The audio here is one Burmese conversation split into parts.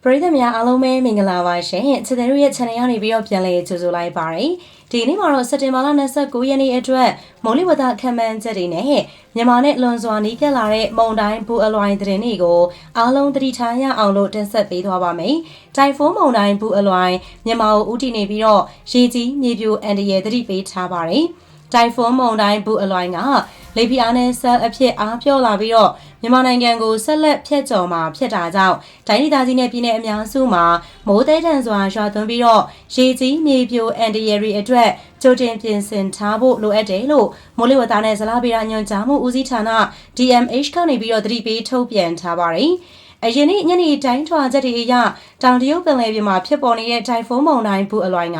ပရိသတ်များအားလုံးပဲမင်္ဂလာပါရှင်။ချစ်တဲ့ရဲ့ channel ကနေပြီးတော့ပြန်လည်ကြိုဆိုလိုက်ပါရစေ။ဒီနေ့မှာတော့စက်တင်ဘာလ29ရက်နေ့အတွက်မိုးလေဝသခန့်မှန်းချက်တွေနဲ့မြန်မာနဲ့လွန်စွာနီးကပ်လာတဲ့မုန်တိုင်းဘူအလွိုင်းသတင်းတွေကိုအားလုံးသတိထားရအောင်လို့တင်ဆက်ပေးသွားပါမယ်။တိုင်ဖုန်းမုန်တိုင်းဘူအလွိုင်းမြန်မာကိုဦးတည်နေပြီးတော့ရေကြီးမြေပြိုအန်တရယ်သတိပေးထားပါတယ်။တိုင်ဖုန်းမုန်တိုင်းဘူအလွိုင်းကလေပြင်းအားနဲ့ဆက်အဖြစ်အားပြောလာပြီးတော့မြန်မာနိုင်ငံကိုဆက်လက်ဖျက်ကျော်မှာဖြစ်တာကြောင့်တိုင်းဒေသကြီးနဲ့ပြည်내အများစုမှာမိုးတဲတန်စွာရွာသွန်းပြီးတော့ရေကြီးမြေပြိုအန်တရယ်တွေအတွက်ကြိုတင်ပြင်ဆင်ထားဖို့လိုအပ်တယ်လို့မိုးလေဝသနဲ့ဇလဗေဒညွှန်ကြားမှုဦးစီးဌာန DMH ကနေပြီးတော့သတိပေးထုတ်ပြန်ထားပါတယ်။အရင်နေ့ညနေတိုင်းထွာချက်တွေအရတောင်တရုတ်ပင်လယ်ပြင်မှာဖြစ်ပေါ်နေတဲ့တိုင်ဖုန်းမုန်တိုင်းဘူအလွိုင်းကအ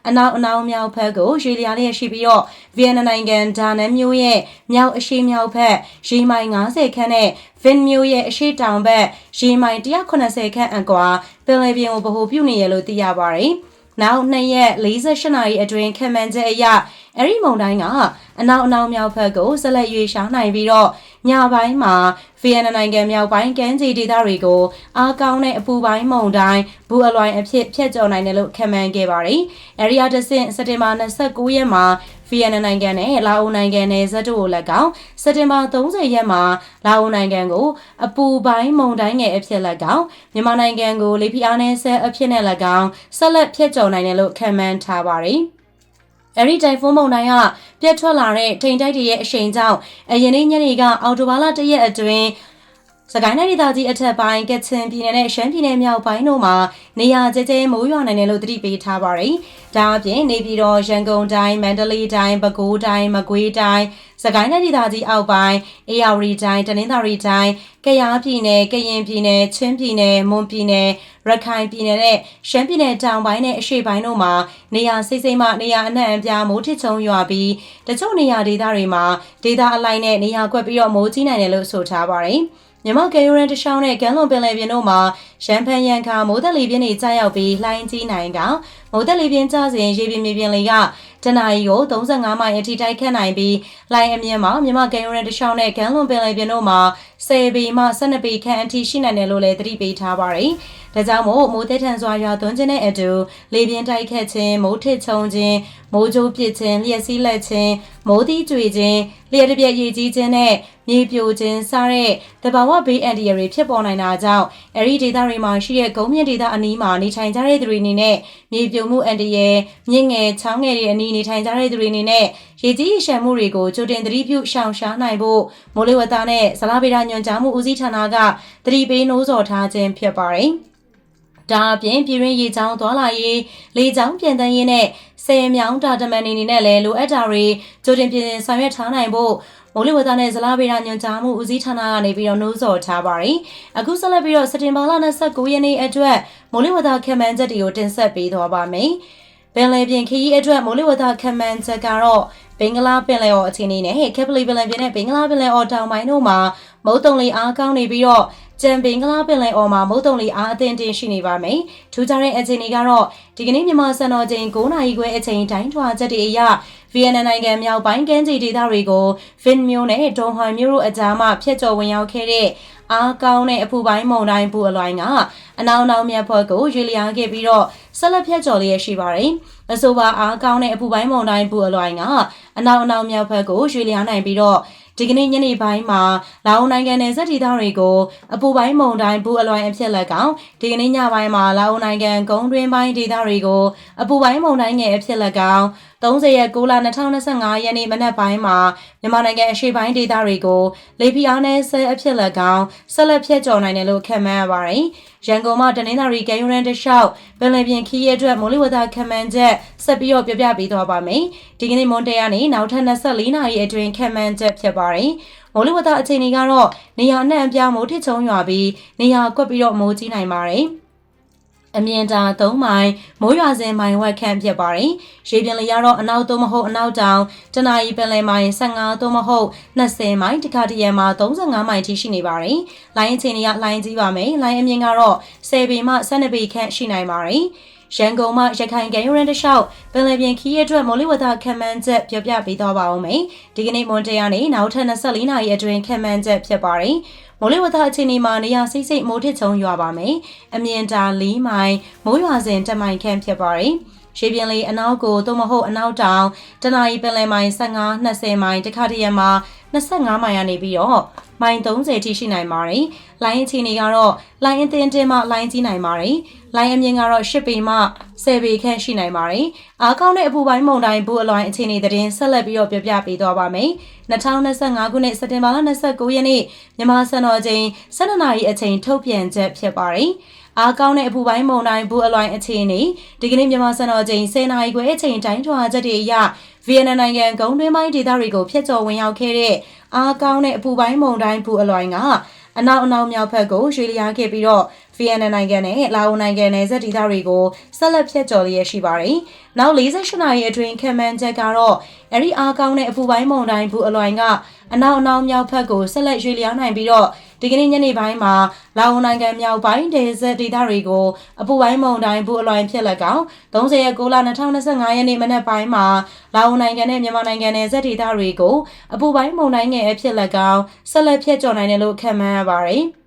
နောက်မြောက်ဘက်ကိုရွေ့လျားလျက်ရှိပြီးတော့ဗီယက်နမ်နိုင်ငံဒါနန်မြို့ရဲ့မြောက်အရှေ့မြောက်ဘက်ရေမိုင်90ခန့်နဲ့ဗင်မြို့ရဲ့အရှေ့တောင်ဘက်ရေမိုင်180ခန့်အကွာပင်လယ်ပြင်ကိုဗဟိုပြုနေရလို့သိရပါတယ်။နောက်2ရက်48နာရီအတွင်းခံမှန်းချက်အရအဲ့ဒီမုန်တိုင်းကအနောက်မြောက်ဘက်ကိုဆက်လက်ရွေ့ရှားနိုင်ပြီးတော့ညပိုင်းမှာဗီယက်နမ်နိုင်ငံမြောက်ပိုင်းကမ်းခြေဒေသတွေကိုအားကောင်းတဲ့အပူပိုင်းမုန်တိုင်းဘူအလွိုင်းအဖြစ်ဖျက်ကျော်နိုင်တယ်လို့ခန့်မှန်းခဲ့ပါတယ်။အဲဒီအတဆင့်စက်တင်ဘာ29ရက်မှာဗီယက်နမ်နိုင်ငံနဲ့လာအိုနိုင်ငံနယ်စပ်တို့ကို၎င်းစက်တင်ဘာ30ရက်မှာလာအိုနိုင်ငံကိုအပူပိုင်းမုန်တိုင်းငယ်အဖြစ်၎င်းမြန်မာနိုင်ငံကိုလေပြင်းအားနည်းဆက်အဖြစ်နဲ့၎င်းဆက်လက်ဖျက်ကျော်နိုင်တယ်လို့ခန့်မှန်းထားပါတယ်။အဲ့ဒီတိုင်ဖုန်းမုန်တိုင်းကပြတ်ထွက်လာတဲ့ထိန်တိုက်တွေရဲ့အရှိန်ကြောင့်အရင်နေ့ညနေကအော်တိုဘာလ1ရက်အတွင်းစကိုင်းတိုင်းဒေသကြီးအထက်ပိုင်းကချင်ပြည်နယ်နဲ့ရှမ်းပြည်နယ်မြောက်ပိုင်းတို့မှာနေရာကျကျမိုးရွာနိုင်တယ်လို့သတိပေးထားပါတယ်။ဒါအပြင်နေပြည်တော်ရန်ကုန်တိုင်းမန္တလေးတိုင်းပဲခူးတိုင်းမကွေးတိုင်းစကိုင်းတိုင်းဒေသကြီးအောက်ပိုင်းအေရဝတီတိုင်းတနင်္သာရီတိုင်းကယားပြည်နယ်ကရင်ပြည်နယ်ချင်းပြည်နယ်မွန်ပြည်နယ်ရခိုင်ပြည်နယ်နဲ့ရှမ်းပြည်နယ်တောင်ပိုင်းနဲ့အရှေ့ပိုင်းတို့မှာနေရာစိမ့်မှနေရာအနှံ့အပြားမိုးထစ်ချုံရွာပြီးတချို့နေရာဒေသတွေမှာဒေသအလိုက်နဲ့နေရာကွက်ပြီးတော့မိုးကြီးနိုင်တယ်လို့ဆိုထားပါတယ်။မြန်မာကယူရန်တရှောင်းနဲ့ကမ်းလွန်ပင်လယ်ပြင်တို့မှာရန်ဖန်ရန်ခါမိုးသက်လေပြင်းတွေကြားရောက်ပြီးလှိုင်းကြီးနိုင်ကမိုးသက်လေပြင်းကျစဉ်ရေပြင်မြေပြင်လေကတနအီကို35မိုင်အထိတိုက်ခတ်နိုင်ပြီးလှိုင်းအမြင့်မှာမြန်မာကယူရန်တရှောင်းနဲ့ကမ်းလွန်ပင်လယ်ပြင်တို့မှာ10ပေမှ12ပေခန့်အထိရှိနိုင်တယ်လို့လည်းသတိပေးထားပါတယ်။ဒါကြောင့်မိုးသက်ထန်စွာရွာသွန်းခြင်းနဲ့အတူလေပြင်းတိုက်ခတ်ခြင်းမိုးထစ်ချုံခြင်းမိုးကြိုးပစ်ခြင်းလျှက်စီးလက်ခြင်းမိုးသီးကျွေခြင်းလျှက်တစ်ပြက်ရေကြီးခြင်းနဲ့မြေပြိုခြင်းစတဲ့တဘာဝဘေးအန္တရာယ်တွေဖြစ်ပေါ်နိုင်တာကြောင့်အဲဒီဒေသတွေမှာရှိတဲ့ကုန်းမြင့်ဒေသအနီးမှာနေထိုင်ကြတဲ့သူတွေအနေနဲ့မြေပြိုမှုအန္တရာယ်မြင့်ငယ်ချောင်းငယ်တွေအနီးနေထိုင်ကြတဲ့သူတွေအနေနဲ့ရေကြီးရေရှမ်းမှုတွေကိုကြိုတင်သတိပြုရှောင်ရှားနိုင်ဖို့မိုးလေဝသနဲ့ဇလဗေဒညွှန်ကြားမှုဦးစီးဌာနကသတိပေးနှိုးဆော်ထားခြင်းဖြစ်ပါတယ်။ဒါအပြင်ပြည်ရင်းရေချောင်းသွားလာရေးလေချောင်းပြန်တန်းရေးနဲ့ဆယ်မြောင်းတာတမန်နေနေနဲ့လည်းလိုအပ်တာတွေကြိုတင်ပြင်ဆင်ဆောင်ရွက်ထားနိုင်ဖို့မိုးလေဝသနဲ့ဇလဗေဒညွှန်ကြားမှုဦးစီးဌာနကနေပြီးတော့နှိုးဆော်ထားပါတယ်။အခုဆက်လက်ပြီးတော့စက်တင်ဘာလ29ရက်နေ့အတွက်မိုးလေဝသခန့်မှန်းချက်တွေကိုတင်ဆက်ပေးသွားပါမယ်။ပင်လယ်ပြင်ခရီးအတွက်မိုးလေဝသခန့်မှန်းချက်ကတော့ဘင်္ဂလားပင်လယ်အော်အခြေအနေနဲ့ကက်ပလီပင်လယ်ပြင်နဲ့ဘင်္ဂလားပင်လယ်အော်တောင်ပိုင်းတို့မှာမုတ်တုံလေအားကောင်းနေပြီးတော့ကျန်ဘင်္ဂလားပင်လယ်အော်မှာမုတ်တုံလေအားအသင့်တင်ရှိနေပါမယ်။ထူးခြားတဲ့အခြေအနေကတော့ဒီကနေ့မြန်မာစံတော်ချိန်9နာရီခွဲအချိန်တိုင်းထွာချက်တွေအရဗီယက်နမ်နိုင်ငံမြောက်ပိုင်းကမ်းခြေဒေသတွေကိုဗင်မြို့နဲ့ဒုံဟွမ်မြို့တို့အကြားမှာဖျက်ကျော်ဝင်ရောက်ခဲ့တဲ့အားကောင်းတဲ့အပူပိုင်းမုန်တိုင်းဘူအလွိုင်းကအနောက်မြောက်ဘက်ကိုရွေ့လျားခဲ့ပြီးတော့ဆက်လက်ဖျက်ကျော်လျက်ရှိပါတယ်။အဆိုပါအားကောင်းတဲ့အပူပိုင်းမုန်တိုင်းဘူအလွိုင်းကအနောက်မြောက်ဘက်ကိုရွေ့လျားနိုင်ပြီးတော့ဒီကနေ့ညနေပိုင်းမှာလာအိုနိုင်ငံနယ်စပ်ဒေသတွေကိုအပူပိုင်းမုန်တိုင်းဘူအလွိုင်းအဖြစ်လက်ကောင်ဒီကနေ့ညပိုင်းမှာလာအိုနိုင်ငံကုန်းတွင်းပိုင်းဒေသတွေကိုအပူပိုင်းမုန်တိုင်းငယ်အဖြစ်လက်ကောင်30ရက်6လ2025ရက်နေ့မနက်ပိုင်းမှာမြန်မာနိုင်ငံအရှေ့ပိုင်းဒေသတွေကိုလေပြင်းအားနည်းဆဲအဖြစ်လက်ကောင်ဆက်လက်ဖျက်ကျော်နိုင်တယ်လို့ခန့်မှန်းရပါတယ်။ရန်ကုန်မှာတနင်္သာရီကယူရန်တလျှောက်ပင်လယ်ပြင်ခီးရဲအတွက်မိုးလေဝသခန့်မှန်းချက်ဆက်ပြီးတော့ပြပြပေးသွားပါမယ်။ဒီကနေ့မွန်တဲကနေနောက်ထပ်24နာရီအတွင်းခန့်မှန်းချက်ဖြစ်ပါတယ်။မိုးလေဝသအခြေအနေကတော့နေရာအနှံ့အပြားမိုးထစ်ချုံရွာပြီးနေရာကွက်ပြီးတော့မိုးကြီးနိုင်ပါတယ်။အမြင့်တာ3မိုင်မိုးရွာစဉ်မိုင်ဝက်ခန့်ဖြစ်ပါတယ်။ရေပြင်လေကတော့အနောက်သို့မဟုတ်အနောက်တောင်တနအီပင်လယ်မိုင်15သို့မဟုတ်20မိုင်တခါတရံမှာ35မိုင်ထိရှိနေပါတယ်။လိုင်းအခြေအနေကလိုင်းကြီးပါမယ်။လိုင်းအမြင့်ကတော့10ပေမှ12ပေခန့်ရှိနိုင်ပါတယ်။ရန်ကုန်မှရခိုင်ကယူရန်တလျှောက်ပင်လယ်ပြင်ခီးရဲအတွက်မိုးလေဝသခန့်မှန်းချက်ပြပြပေးသွားပါဦးမယ်။ဒီကနေ့မွန်တဲကနေနောက်ထပ်24နာရီအတွင်းခန့်မှန်းချက်ဖြစ်ပါတယ်။ မိုးလေဝသအခြေအနေမှာနေရာစိတ်မိုးထစ်ချုံရွာပါမယ်အမြင့်တာ4မိုင်မိုးရွာစဉ်10မိုင်ခန့်ဖြစ်ပါတယ်ရှေးပြင်းလေးအနောက်ကိုသို့မဟုတ်အနောက်တောင်တနအီပင်လယ်မိုင်15-20မိုင်တခါတရံမှာ25မိုင်ကနေပြီးတော့မိုင်30ထိရှိနိုင်ပါတယ်။လိုင်းအခြေအနေကတော့လိုင်းအသင်းတင်းမှလိုင်းကြီးနိုင်ပါတယ်။လိုင်းအမြင့်ကတော့10ပေမှ10ပေခန့်ရှိနိုင်ပါတယ်။အားကောင်းတဲ့အပူပိုင်းမုန်တိုင်းဘူးအလွိုင်းအခြေအနေသတင်းဆက်လက်ပြီးတော့ပြပြပေးသွားပါမယ်။2025ခုနှစ်စက်တင်ဘာလ29ရက်နေ့မြန်မာစံတော်ချိန်12နာရီအချိန်ထုတ်ပြန်ချက်ဖြစ်ပါတယ်။အားကောင်းတဲ့အပူပိုင်းမုန်တိုင်းဘူးအလွိုင်းအခြေအနေဒီကနေ့မြန်မာစံတော်ချိန်10နာရီခွဲအချိန်တိုင်းထွာချက်တွေအရဗီယက်နမ်နိုင်ငံဂုံတွင်းပိုင်းဒေသတွေကိုဖျက်ချော်ဝင်ရောက်ခဲ့တဲ့အားကောင်းတဲ့အပူပိုင်းမုန်တိုင်းဘူးအလွိုင်းကအနောက်မြောက်ဘက်ကိုရွှေ့လျားခဲ့ပြီးတော့ဗီယက်နမ်နိုင်ငံနဲ့လာအိုနိုင်ငံနယ်စပ်ဒေသတွေကိုဆက်လက်ဖျက်ချော်လျက်ရှိပါတယ်။နောက်48နာရီအတွင်းခံမှန်းချက်ကတော့အဲ့ဒီအားကောင်းတဲ့အပူပိုင်းမုန်တိုင်းဘူးအလွိုင်းကအနောက်မြောက်ဘက်ကိုဆက်လက်ရွှေ့လျားနိုင်ပြီးတော့ဒီကနေ့ညနေပိုင်းမှာလာအိုနိုင်ငံမြောက်ပိုင်းဒေသဒေသတွေကိုအပူပိုင်းမုန်တိုင်းဘူးအလွိုင်းဖြစ်လက်ကောင်30ရက်6လ2025ရက်နေ့မနက်ပိုင်းမှာလာအိုနိုင်ငံနဲ့မြန်မာနိုင်ငံနယ်စပ်ဒေသတွေကိုအပူပိုင်းမုန်တိုင်းငယ်အဖြစ်လက်ကောင်ဆက်လက်ဖျက်ချော်နိုင်တယ်လို့ခန့်မှန်းရပါတယ်။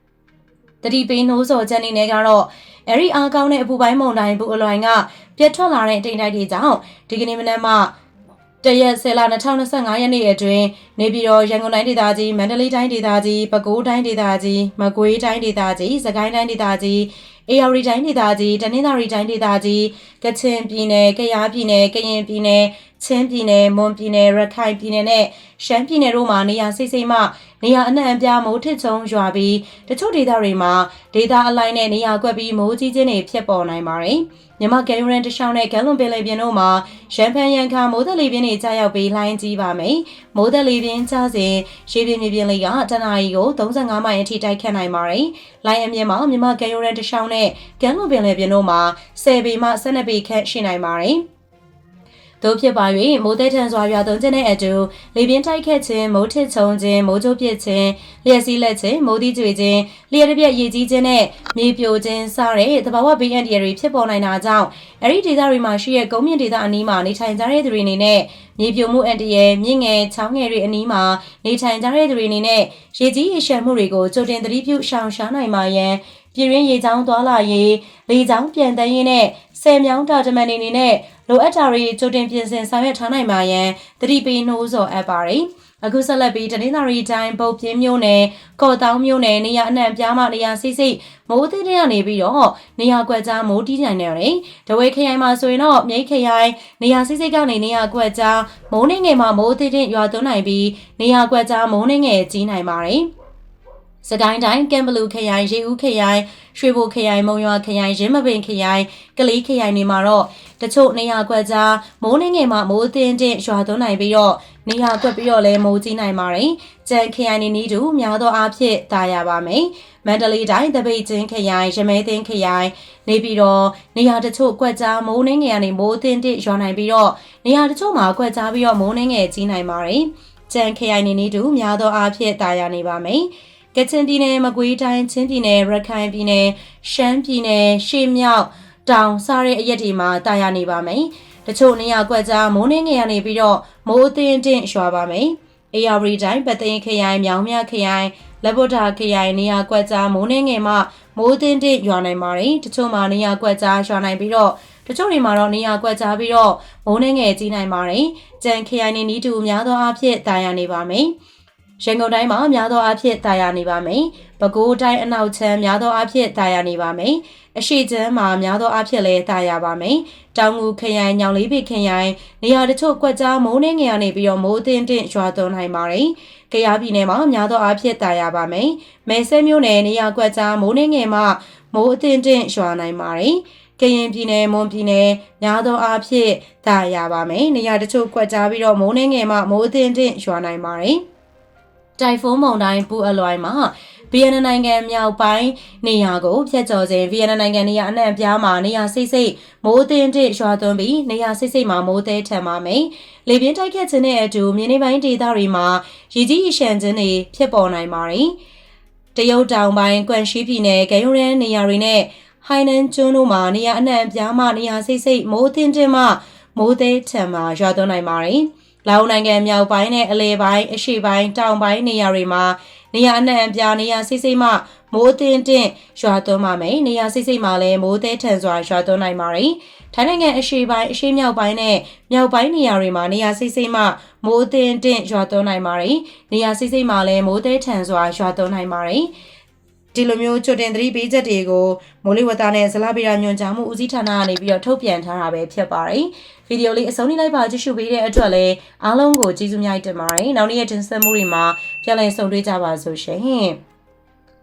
တတိပိနှိုးစော်ချက်အနေနဲ့ကတော့အဲ့ဒီအားကောင်းတဲ့အပူပိုင်းမုန်တိုင်းဘူးအလွိုင်းကပြတ်ထွက်လာတဲ့တိမ်တိုက်တွေကြောင့်ဒီကနေ့မနက်မှတရက်10လ2025ရက်နေ့အတွင်းနေပြည်တော်ရန်ကုန်တိုင်းဒေသကြီးမန္တလေးတိုင်းဒေသကြီးပဲခူးတိုင်းဒေသကြီးမကွေးတိုင်းဒေသကြီးစကိုင်းတိုင်းဒေသကြီးအေရဝတီတိုင်းဒေသကြီးတနင်္သာရီတိုင်းဒေသကြီးကချင်ပြည်နယ်ကယားပြည်နယ်ကရင်ပြည်နယ်ချင်းပြည်နယ်မွန်ပြည်နယ်ရခိုင်ပြည်နယ်နဲ့ရှမ်းပြည်နယ်တို့မှာနေရာစိတ်မှနေရာအနှံ့အပြားမိုးထစ်ချုံရွာပြီးတချို့ဒေသတွေမှာဒေသအလိုက်နဲ့နေရာကွက်ပြီးမိုးကြီးခြင်းတွေဖြစ်ပေါ်နိုင်ပါတယ်။မြန်မာကယ်ရိုရန်တရှောင်းနဲ့ဂန်လွန်ပင်လယ်ပြင်တို့မှာရန်ဖန်ရန်ခါမိုးသက်လေပြင်းတွေကြားရောက်ပြီးလှိုင်းကြီးပါမယ်။မိုးသက်လေပြင်းကြားစဉ်ရှေးပြင်းမြေပြင်လေကတနအီကို35မိုင်အထိတိုက်ခတ်နိုင်ပါတယ်။လှိုင်းအမြင့်မှာမြန်မာကယ်ရိုရန်တရှောင်းနဲ့ဂန်လွန်ပင်လယ်ပြင်တို့မှာ10ပေမှ12ပေခန့်ရှိနိုင်ပါတယ်။တို့ဖြစ်ပါ၍မိုးသည်ထန်စွာရွာသွန်းခြင်းနဲ့အတူလေပြင်းတိုက်ခတ်ခြင်းမိုးထစ်ချုံခြင်းမိုးကြိုးပစ်ခြင်းလျှက်စီးလက်ခြင်းမိုးသီးကြွေခြင်းလျှက်တစ်ပြက်ရေကြီးခြင်းနဲ့မြေပြိုခြင်းစတဲ့သဘာဝဘေးအန္တရာယ်တွေဖြစ်ပေါ်နိုင်တာကြောင့်အဲ့ဒီဒေသတွေမှာရှိတဲ့ကုန်းမြင့်ဒေသအနီးမှာနေထိုင်ကြတဲ့သူတွေအနေနဲ့မြေပြိုမှုအန္တရာယ်မြင့်ငယ်ချောင်းငယ်တွေအနီးမှာနေထိုင်ကြတဲ့သူတွေအနေနဲ့ရေကြီးရေရှမ်းမှုတွေကိုကြိုတင်သတိပြုရှောင်ရှားနိုင်ပါရန်ပြည်ရင်းရေချောင်းသွားလာရေးလေချောင်းပြန်တန်းရေးနဲ့ဆယ်မြောင်းတာတမန်တွေအနေနဲ့လိုအပ်တာတွေကြိုတင်ပြင်ဆင်ဆောင်ရွက်ထားနိုင်ပါရန်သတိပေးနှိုးဆော်အပ်ပါတယ်။အခုဆက်လက်ပြီးတနင်္သာရီတိုင်းပုတ်ပြင်းမြို့နယ်ကော်တောင်းမြို့နယ်နေရာအနှံ့ပြားမှနေရာစိစိမိုးသေးတဲ့ကနေပြီးတော့နေရာကွက်ကြားမိုးတီးနိုင်တယ်။တဝဲခရိုင်မှာဆိုရင်တော့မြိတ်ခရိုင်နေရာစိစိကနေနေရာကွက်ကြားမိုးနှင်းငယ်မှာမိုးသေးတဲ့ရွာသွန်းနိုင်ပြီးနေရာကွက်ကြားမိုးနှင်းငယ်ကြီးနိုင်ပါတယ်။စကိုင်းတိုင်းကံဘလူခရိုင်ရေဦးခရိုင်ရွှေဘိုခရိုင်မုံရွာခရိုင်ရင်းမပင်ခရိုင်ကလေးခရိုင်တွေမှာတော့တချို့နေရာကွက်ကြားမိုးနှင်းငယ်မှာမိုးတင်းတင်းရွာသွန်းနိုင်ပြီးတော့နေရာကွက်ပြီးတော့လည်းမိုးကြီးနိုင်ပါတယ်။ကြံခရိုင်နေတူများသောအားဖြင့်တာယာပါမယ်။မန္တလေးတိုင်းတပိတ်ချင်းခရိုင်ရမဲသိန်းခရိုင်နေပြီးတော့နေရာတချို့ကွက်ကြားမိုးနှင်းငယ်ကနေမိုးတင်းတင်းရွာနိုင်ပြီးတော့နေရာတချို့မှာကွက်ကြားပြီးတော့မိုးနှင်းငယ်ကြီးနိုင်ပါတယ်။ကြံခရိုင်နေတူများသောအားဖြင့်တာယာနေပါမယ်။ကချင်ပြည်နယ်မကွေးတိုင်းချင်းပြည်နယ်ရခိုင်ပြည်နယ်ရှမ်းပြည်နယ်ရှေ့မြောက်တောင်စားတဲ့အရက်တွေမှာတာယာနေပါမယ်။တချို့နေရာကွက်ကြားမိုးနှင်းငယ်ရနေပြီးတော့မိုးအသင်းတင့်ရွာပါမယ်။အေရဝတီတိုင်းပသိမ်ခရိုင်မြောင်မြခရိုင်လက်ဗုဒ္ဓခရိုင်နေရာကွက်ကြားမိုးနှင်းငယ်မှမိုးအသင်းတင့်ရွာနိုင်ပါတယ်။တချို့မှာနေရာကွက်ကြားရွာနိုင်ပြီးတော့တချို့တွေမှာတော့နေရာကွက်ကြားပြီးတော့မိုးနှင်းငယ်ကြီးနိုင်ပါတယ်။ကြံခရိုင်နေတူများသောအားဖြင့်တာယာနေပါမယ်။ရန်ကုန်တိုင်းမှာများသောအားဖြင့်တာယာနေပါမယ်။ပဲခူးတိုင်းအနောက်ချမ်းများသောအားဖြင့်တာယာနေပါမယ်။အရှိချမ်းမှာများသောအားဖြင့်လည်းတာယာပါမယ်။တောင်ငူခရိုင်ညောင်လေးပေခရိုင်နေရာတချို့ကွက်ကြားမိုးနှင်းငယ်နေပြီးတော့မိုးအသင်းတင့်ရွာသွန်းနိုင်ပါတယ်။ကယားပြည်နယ်မှာများသောအားဖြင့်တာယာပါမယ်။မဲဆဲမြို့နယ်နေရာကွက်ကြားမိုးနှင်းငယ်မှမိုးအသင်းတင့်ရွာနိုင်ပါတယ်။ကရင်ပြည်နယ်မွန်ပြည်နယ်များသောအားဖြင့်တာယာပါမယ်။နေရာတချို့ကွက်ကြားပြီးတော့မိုးနှင်းငယ်မှမိုးအသင်းတင့်ရွာနိုင်ပါတယ်။တိုင်ဖုန်းမုန်တိုင်းပူအလွိုင်းမှာဗီယက်နမ်နိုင်ငံမြောက်ပိုင်းနေရာကိုဖျက်ချော်စဉ်ဗီယက်နမ်နိုင်ငံနေရာအနှံ့ပြားမှာနေရာစိတ်မိုးအသင်းတစ်ရွာသွန်းပြီးနေရာစိတ်မှာမိုးသေးထန်ပါမယ်။လေပြင်းတိုက်ခတ်ခြင်းနဲ့အတူမြေနေပိုင်းဒေသတွေမှာရေကြီးရေရှမ်းခြင်းတွေဖြစ်ပေါ်နိုင်ပါတယ်။တရုတ်တောင်ပိုင်းကွမ်ရှီပြည်နယ်ဂယုံရန်နေရာတွေနဲ့ဟိုင်နန်ကျွန်းတို့မှာနေရာအနှံ့ပြားမှနေရာစိတ်မိုးအသင်းတစ်မှမိုးသေးထန်မှာရွာသွန်းနိုင်ပါတယ်။လာအိုနိုင်ငံမြောက်ပိုင်းနဲ့အလယ်ပိုင်းအရှေ့ပိုင်းတောင်ပိုင်းနေရာတွေမှာ နေရာအနှံ့အပြားနေရာစိစိမှမိုးတင်းတင်းရွာသွန်းပါမယ်နေရာစိစိမှလည်းမိုးသေးထန်စွာရွာသွန်းနိုင်ပါတယ်ထိုင်းနိုင်ငံအရှေ့ပိုင်းအရှေ့မြောက်ပိုင်းနဲ့မြောက်ပိုင်းနေရာတွေမှာနေရာစိစိမှမိုးတင်းတင်းရွာသွန်းနိုင်ပါတယ်နေရာစိစိမှလည်းမိုးသေးထန်စွာရွာသွန်းနိုင်ပါတယ်ဒီလိုမျိုးချွတ်တင်သတိပေးချက်တွေကိုမိုးလေဝသနဲ့ဇလဗေဒညွှန်ကြားမှုဦးစီးဌာနကနေပြီးတော့ထုတ်ပြန်ထားတာပဲဖြစ်ပါတယ်။ဗီဒီယိုလေးအဆုံးထိလိုက်ပါကြည့်ရှုပေးတဲ့အတွက်လည်းအားလုံးကိုကျေးဇူးများတင်ပါတယ်။နောက်နေ့ရက်တင်ဆက်မှုတွေမှာပြန်လည်ဆုံတွေ့ကြပါစို့ရှင်။